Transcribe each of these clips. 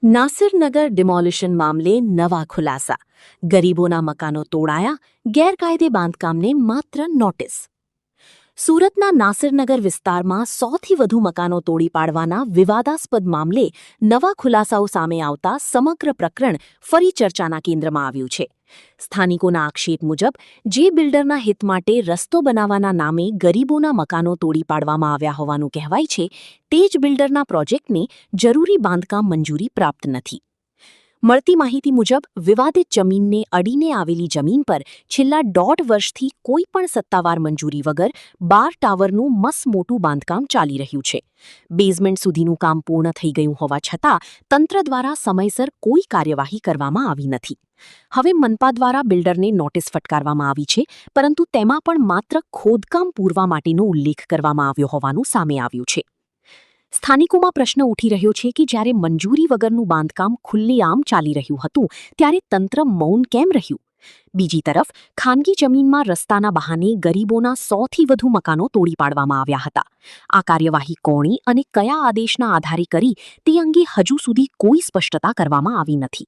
નાસિરનગર demolition મામલે નવા ખુલાસા. ગરીબોના મકાનો તોડાયા, ગેરકાયદે બાંધકામને માત્ર નોટિસ. સુરતના નાસિરનગર વિસ્તારમાં 100થી વધુ મકાનો તોડી પાડવાના વિવાદાસ્પદ મામલે નવા ખુલાસાઓ સામે આવતા સમગ્ર પ્રકરણ ફરી ચર્ચાના કેન્દ્રમાં આવ્યું છે. સ્થાનિકોના આક્ષેપ મુજબ જે બિલ્ડરના હિત માટે રસ્તો બનાવવાના નામે ગરીબોના મકાનો તોડી પાડવામાં આવ્યા હોવાનું કહેવાય છે, તે જ બિલ્ડરના પ્રોજેક્ટને જરૂરી બાંધકામ મંજૂરી પ્રાપ્ત નથી. મળતી માહિતી મુજબ વિવાદિત જમીનને અડીને આવેલી જમીન પર છેલ્લા 1.5 વર્ષથી કોઈપણ સત્તાવાર મંજૂરી વગર 12 ટાવરનું મસમોટું બાંધકામ ચાલી રહ્યું છે. બેઝમેન્ટ સુધીનું કામ પૂર્ણ થઈ ગયું હોવા છતાં તંત્ર દ્વારા સમયસર કોઈ કાર્યવાહી કરવામાં આવી નથી. હવે મનપા દ્વારા બિલ્ડરને નોટિસ ફટકારવામાં આવી છે, પરંતુ તેમાં પણ માત્ર ખોદકામ પૂરવા માટેનો ઉલ્લેખ કરવામાં આવ્યો હોવાનું સામે આવ્યું છે. સ્થાનિકોમાં પ્રશ્ન ઉઠી રહ્યો છે કે જ્યારે મંજૂરી વગરનું બાંધકામ ખુલ્લેઆમ ચાલી રહ્યું હતું, ત્યારે તંત્ર મૌન કેમ રહ્યું? બીજી તરફ ખાનગી જમીનમાં રસ્તાના બહાને ગરીબોના 100થી વધુ મકાનો તોડી પાડવામાં આવ્યા હતા. આ કાર્યવાહી કોણે અને કયા આદેશના આધારે કરી તે અંગે હજુ સુધી કોઈ સ્પષ્ટતા કરવામાં આવી નથી.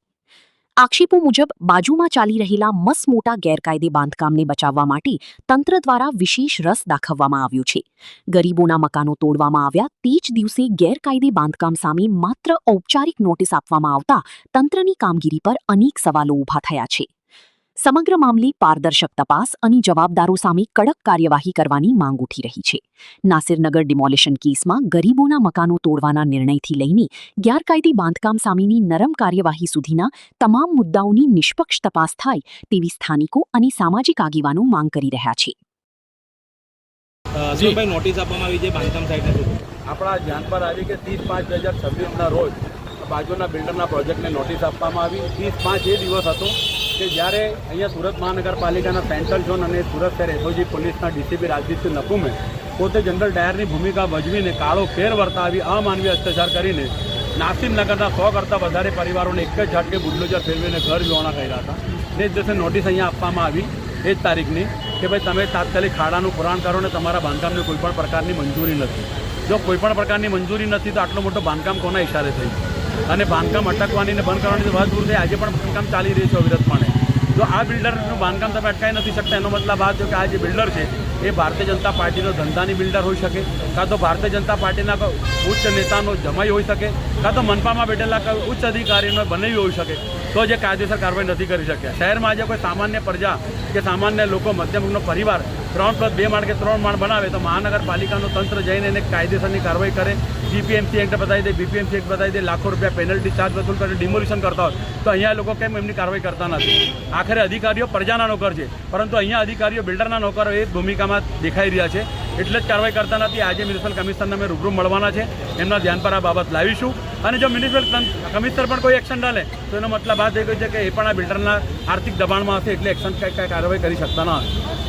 આક્ષેપો મુજબ બાજુમાં ચાલી રહેલા મસમોટા ગેરકાયદે બાંધકામને બચાવવા માટે તંત્ર દ્વારા વિશેષ રસ દાખવવામાં આવ્યો છે. ગરીબોના મકાનો તોડવામાં આવ્યા તે જ દિવસે ગેરકાયદે બાંધકામ સામે માત્ર ઔપચારિક નોટિસ આપવામાં આવતા તંત્રની કામગીરી પર અનેક સવાલો ઊભા થયા છે. સમગ્ર મામલે પારદર્શક તપાસ અને જવાબદારો સામે કડક કાર્યવાહી કરવાની માંગ ઉઠી રહી છે. નાસિરનગર ડિમોલિશન કેસમાં ગરીબોના મકાનો તોડવાના નિર્ણયથી લઈને ગેરકાયદે બાંધકામ સામેની નરમ કાર્યવાહી સુધીના તમામ મુદ્દાઓની નિષ્પક્ષ તપાસ થાય તેવી સ્થાનિકો અને સામાજિક આગેવાનો માંગ કરી રહ્યા છે. નોટિસ આપવામાં આવી છે બાંધકામ સાઇટને આપણા ધ્યાન પર આવી કે 30/5/2026ના રોજ બાજુના બિલ્ડરના પ્રોજેક્ટને નોટિસ આપવામાં આવી. 30/5 એ દિવસ હતો કે જ્યારે અહીંયા સુરત મહાનગરપાલિકાના સેન્ટ્રલ ઝોન અને સુરત શહેર એસઓજી પોલીસના ડીસીપી રાજદીપસિંહ નકુમે પોતે જનરલ ડાયરની ભૂમિકા ભજવીને કાળો ફેર વર્તાવી અમાનવીય અત્યાચાર કરીને નાસિરનગરના 100 કરતાં વધારે પરિવારોને એક જ ઝાટકે બુલડોઝર ફેરવીને ઘર વિહોણા કર્યા હતા. એ જ દિવસે નોટિસ અહીંયા આપવામાં આવી એ જ તારીખની કે ભાઈ તમે તાત્કાલિક ખાડાનું પુરાણ કરો ને તમારા બાંધકામને કોઈપણ પ્રકારની મંજૂરી નથી. જો કોઈપણ પ્રકારની મંજૂરી નથી તો આટલો મોટો બાંધકામ કોના ઇશારે થઈ? અને બાંધકામ અટકવાની ને બંધ કરવાની વાત દૂર થઈ, આજે પણ બાંધકામ ચાલી રહી છે અવિરતપણે. જો આ બિલ્ડરનું બાંધકામ તમે અટકાવી નથી શકતા, એનો મતલબ આ છે કે આ જે બિલ્ડર છે એ ભારતીય જનતા પાર્ટીનો ધંધાની બિલ્ડર હોઈ શકે, કાં તો ભારતીય જનતા પાર્ટીના ઉચ્ચ નેતાનો જમાઈ હોઈ શકે, કાં તો મનપામાં બેઠેલા ઉચ્ચ અધિકારીનો બનાવી હોઈ શકે, તો જે કાયદેસર કાર્યવાહી નથી કરી શક્યા. શહેરમાં આજે કોઈ સામાન્ય પ્રજા કે સામાન્ય લોકો, મધ્યમ વર્ગનો પરિવાર 3+2 માળ કે 3 માળ બનાવે તો મહાનગરપાલિકાનું તંત્ર જઈને એને કાયદેસરની કાર્યવાહી કરે, જીપીએમસી એક્ટ બતાવી દે, બીપીએમસી એક્ટ બતાવી દે, લાખો રૂપિયા પેનલ્ટી ચાર્જ વસૂલ કરે, ડિમોલિશન કરતા હોય તો અહીંયા લોકો કેમ એમની કાર્યવાહી કરતા નથી? આખરે અધિકારીઓ પ્રજાના નોકર છે, પરંતુ અહીંયા અધિકારીઓ બિલ્ડરના નોકરો એ ભૂમિકામાં દેખાઈ રહ્યા છે, એટલે જ કાર્યવાહી કરતા નથી. આજે મ્યુનિસિપલ કમિશનરને અમે રૂબરૂ મળવાના છે, એમના ધ્યાન પર આ બાબત લાવીશું. અને જો મ્યુનિસિપલ કમિશનર પણ કોઈ એક્શન ડાલે તો એનો મતલબ આ થઈ ગયો છે કે એ પણ આ બિલ્ડરના આર્થિક દબાણમાં હશે, એટલે એક્શન કાર્યવાહી કરી શકતા ન હશે.